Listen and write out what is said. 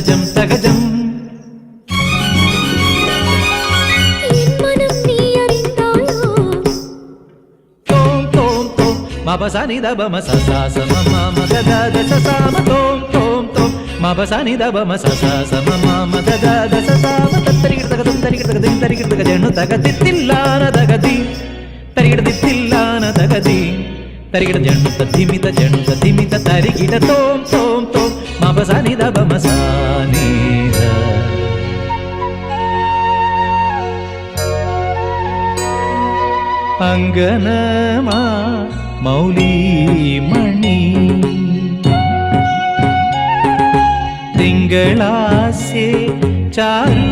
തകജം തകജം മപസനി ദബമ സസാസമ മമ ഗഗ സസാമ തോം തോം തോം മപസനി ദബമ സസാസമ മമ ഗഗ സസാമ തരികിട തകതും തരികിട തകതിം തരികിട തകജണു തകതിത്തില്ലാന തകതി തരികിട തിത്തില്ലാന തകതി തരികിട ജണു തധിമിത തരികിട തോം തോം തോം മപസനി ദബമ സാനി അങ്കനമാ മൗലിമണി തിങ്കളാസ്യേ ചാരു